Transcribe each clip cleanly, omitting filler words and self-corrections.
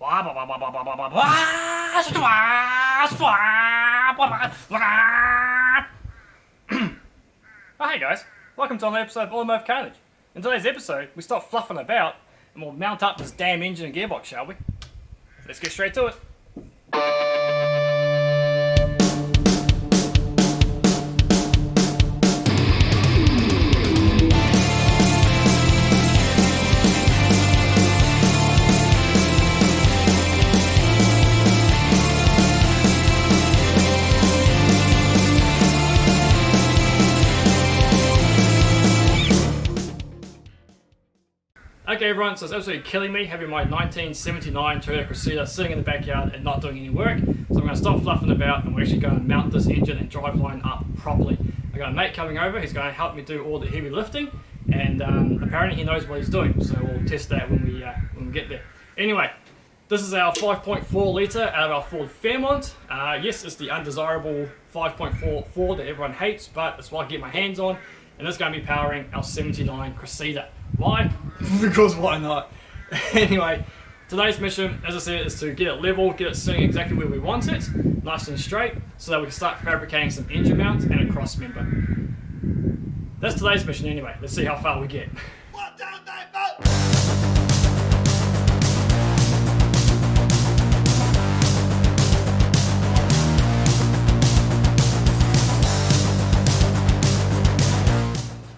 Oh, hey guys, welcome to another episode of Automotive Carnage. In today's episode, we stop fluffing about and we'll mount up this damn engine and gearbox, shall we? Let's get straight to it. Okay everyone, so it's absolutely killing me having my 1979 Toyota Cressida sitting in the backyard and not doing any work. So I'm going to stop fluffing about and we're actually going to mount this engine and driveline up properly. I've got a mate coming over, he's going to help me do all the heavy lifting, and apparently he knows what he's doing, so we'll test that when we get there. Anyway, this is our 5.4 litre out of our Ford Fairmont. Yes, it's the undesirable 5.4 Ford that everyone hates, but it's what I get my hands on, and it's going to be powering our 79 Cressida. Why? Because why not? Anyway, today's mission, as I said, is to get it level, get it sitting exactly where we want it, nice and straight, so that we can start fabricating some engine mounts and a cross member. That's today's mission anyway. Let's see how far we get.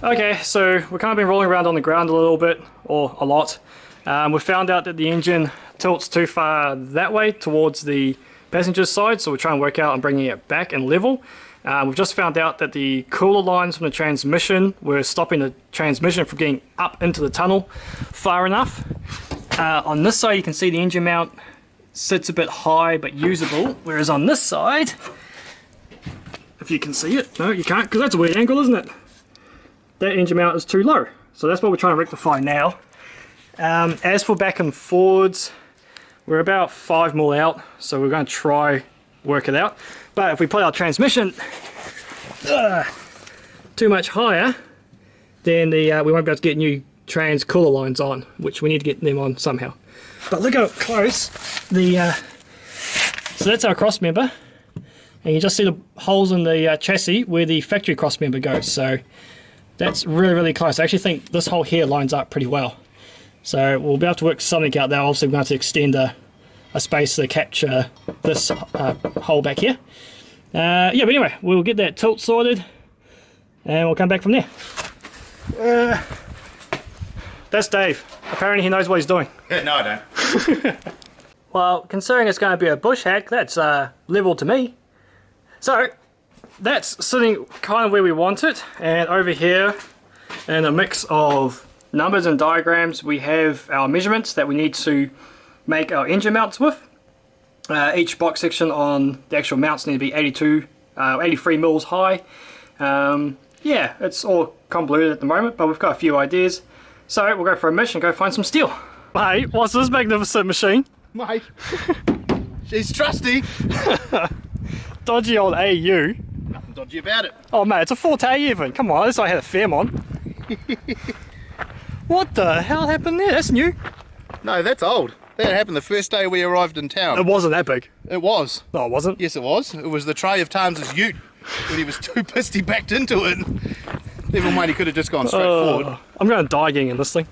Okay, so we've kind of been rolling around on the ground a little bit, or a lot. We found out that the engine tilts too far that way towards the passenger side, so we're trying to work out on bringing it back and level. We've just found out that the cooler lines from the transmission were stopping the transmission from getting up into the tunnel far enough. On this side you can see the engine mount sits a bit high but usable, whereas on this side, if you can see it, no you can't because that's a weird angle, isn't it? That engine mount is too low, so that's what we're trying to rectify now. As for back and forwards, we're about 5mm out, so we're going to try work it out. But if we put our transmission too much higher, then we won't be able to get new trans cooler lines on, which we need to get them on somehow. But look up close, so that's our cross member, and you just see the holes in the chassis where the factory cross member goes. So that's really, really close. I actually think this hole here lines up pretty well. So we'll be able to work something out there. Obviously we're going to have to extend a space to capture this hole back here. Yeah, but anyway, we'll get that tilt sorted and we'll come back from there. That's Dave. Apparently he knows what he's doing. Yeah, no I don't. Well, considering it's going to be a bush hack, that's level to me. So that's sitting kind of where we want it, and over here in a mix of numbers and diagrams we have our measurements that we need to make our engine mounts with. Each box section on the actual mounts need to be 83 mils high. Yeah, it's all convoluted at the moment, but we've got a few ideas. So we'll go for a mission, go find some steel. Hey, what's this magnificent machine? Mate, she's trusty. Dodgy old AU. Nothing dodgy about it. Oh mate, it's a Forte even. Come on, at least I had a Fairmont. What the hell happened there? That's new. No, that's old. That happened the first day we arrived in town. It wasn't that big. It was. No, it wasn't. Yes, it was. It was the tray of Tarns' ute. When he was too pissed, he backed into it. Never mind, he could have just gone straight forward. I'm going to die getting in this thing.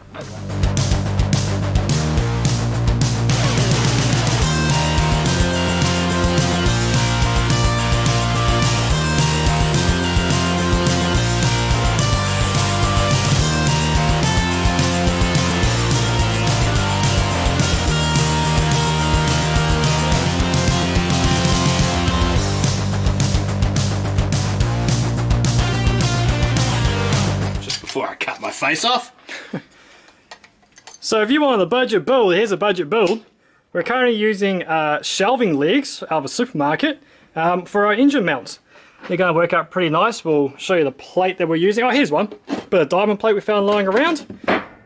Before I cut my face off. So if you want a budget build, here's a budget build. We're currently using shelving legs out of a supermarket for our engine mounts. They're going to work out pretty nice. We'll show you the plate that we're using. Oh, here's one. Bit of diamond plate we found lying around.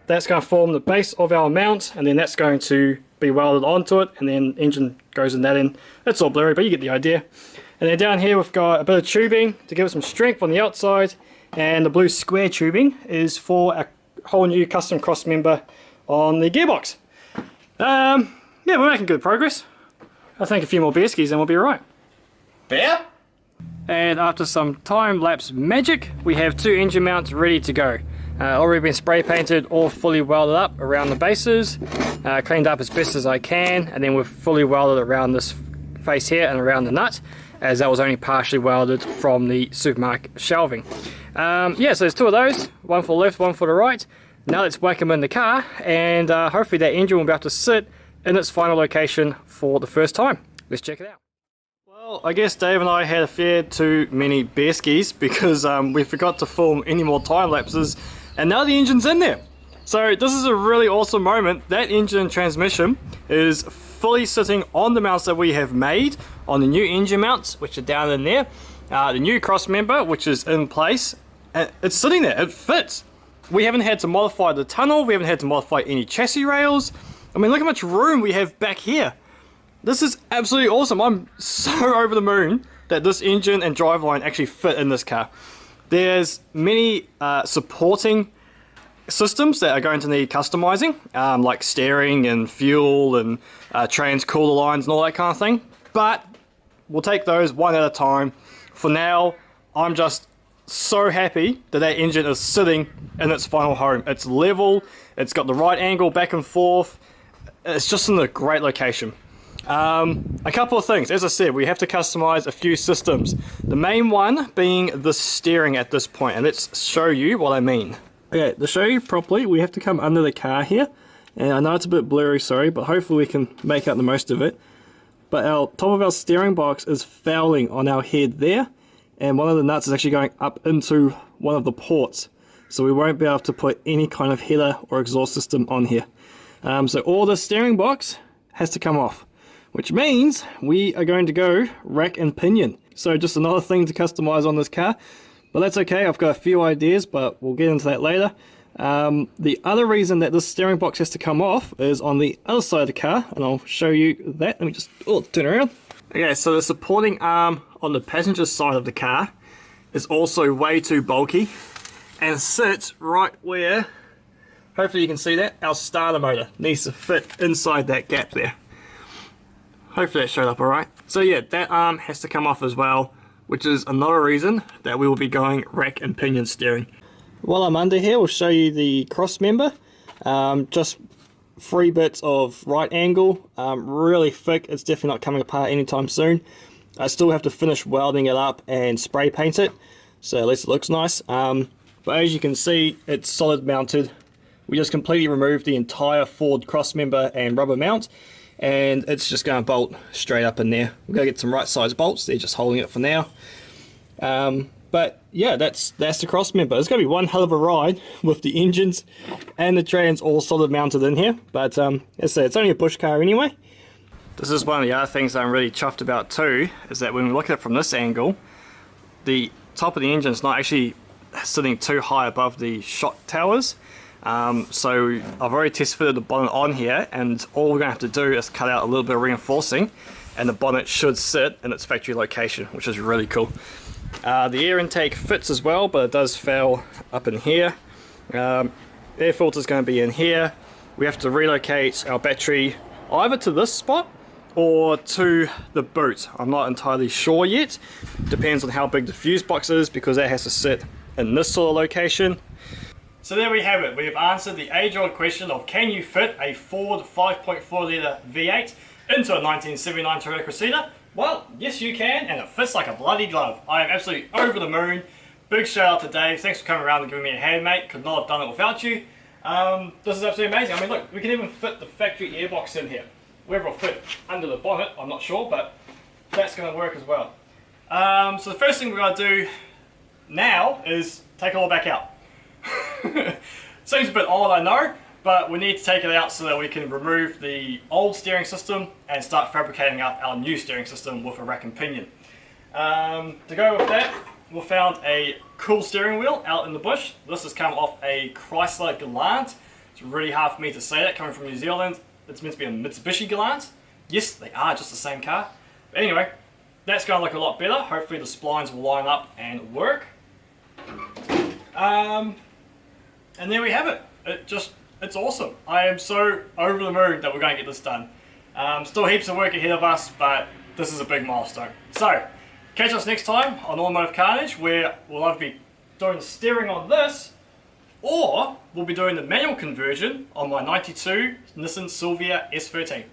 That's going to form the base of our mount, and then that's going to be welded onto it, and then engine goes in that in. It's all blurry, but you get the idea. And then down here we've got a bit of tubing to give it some strength on the outside, and the blue square tubing is for a whole new custom cross member on the gearbox. Yeah, yeah, we're making good progress. I think a few more beer skis and we'll be alright. Beer? And after some time-lapse magic, we have 2 engine mounts ready to go. Already been spray painted, all fully welded up around the bases, cleaned up as best as I can, and then we've fully welded around this face here and around the nut, as that was only partially welded from the supermarket shelving. Yeah, so there's 2 of those, one for the left, one for the right. Now let's whack them in the car, and hopefully that engine will be able to sit in its final location for the first time. Let's check it out. Well, I guess Dave and I had a fair too many bear skis because we forgot to film any more time lapses, and now the engine's in there. So this is a really awesome moment. That engine and transmission is fully sitting on the mounts that we have made on the new engine mounts, which are down in there. The new cross member, which is in place, it's sitting there, it fits. We haven't had to modify the tunnel, we haven't had to modify any chassis rails. I mean, look how much room we have back here. This is absolutely awesome. I'm so over the moon that this engine and driveline actually fit in this car. There's many supporting systems that are going to need customizing, like steering and fuel and trans-cooler lines and all that kind of thing. But we'll take those one at a time. For now, I'm just so happy that that engine is sitting in its final home. It's level, it's got the right angle back and forth, it's just in a great location. A couple of things, as I said, we have to customize a few systems. The main one being the steering at this point, and let's show you what I mean. Okay, to show you properly, we have to come under the car here, and I know it's a bit blurry, sorry, but hopefully we can make out the most of it. But our top of our steering box is fouling on our head there, and one of the nuts is actually going up into one of the ports, so we won't be able to put any kind of header or exhaust system on here. So all the steering box has to come off, which means we are going to go rack and pinion. So just another thing to customize on this car, but that's okay. I've got a few ideas, but we'll get into that later. The other reason that this steering box has to come off is on the other side of the car, and I'll show you that. Let me just turn around. Okay, so the supporting arm on the passenger side of the car is also way too bulky and sits right where, hopefully you can see that, our starter motor needs to fit inside that gap there. Hopefully that showed up alright. So yeah, that arm has to come off as well, which is another reason that we will be going rack and pinion steering. While I'm under here, we'll show you the cross member. Just 3 bits of right angle, really thick. It's definitely not coming apart anytime soon. I still have to finish welding it up and spray paint it, so at least it looks nice. But as you can see, it's solid mounted. We just completely removed the entire Ford cross member and rubber mount, and it's just going to bolt straight up in there. We're going to get some right size bolts. They're just holding it for now. But yeah, that's the cross member. It's going to be one hell of a ride with the engines and the trans all solid mounted in here. But as I say, it's only a bush car anyway. This is one of the other things I'm really chuffed about too, is that when we look at it from this angle, the top of the engine is not actually sitting too high above the shock towers. So I've already test fitted the bonnet on here, and all we're going to have to do is cut out a little bit of reinforcing, and the bonnet should sit in its factory location, which is really cool. The air intake fits as well, but it does fail up in here. Air filter is going to be in here. We have to relocate our battery either to this spot or to the boot. I'm not entirely sure yet. Depends on how big the fuse box is, because that has to sit in this sort of location. So there we have it. We have answered the age-old question of, can you fit a Ford 5.4 litre V8 into a 1979 Toyota Cressida? Well, yes you can, and it fits like a bloody glove. I am absolutely over the moon. Big shout out to Dave. Thanks for coming around and giving me a hand, mate. Could not have done it without you. This is absolutely amazing. I mean, look, we can even fit the factory airbox in here. Whether it'll fit under the bonnet, I'm not sure, but that's going to work as well. So the first thing we're going to do now is take it all back out. Seems a bit odd, I know, but we need to take it out so that we can remove the old steering system and start fabricating up our new steering system with a rack and pinion. To go with that, we found a cool steering wheel out in the bush. This has come off a Chrysler Galant. It's really hard for me to say that coming from New Zealand. It's meant to be a Mitsubishi Galant. Yes, they are just the same car. But anyway, that's going to look a lot better. Hopefully the splines will line up and work. And there we have it. It's awesome. I am so over the moon that we're going to get this done. Still heaps of work ahead of us, but this is a big milestone. So, catch us next time on Automotive Carnage, where we'll either be doing the steering on this, or we'll be doing the manual conversion on my 92 Nissan Silvia S13.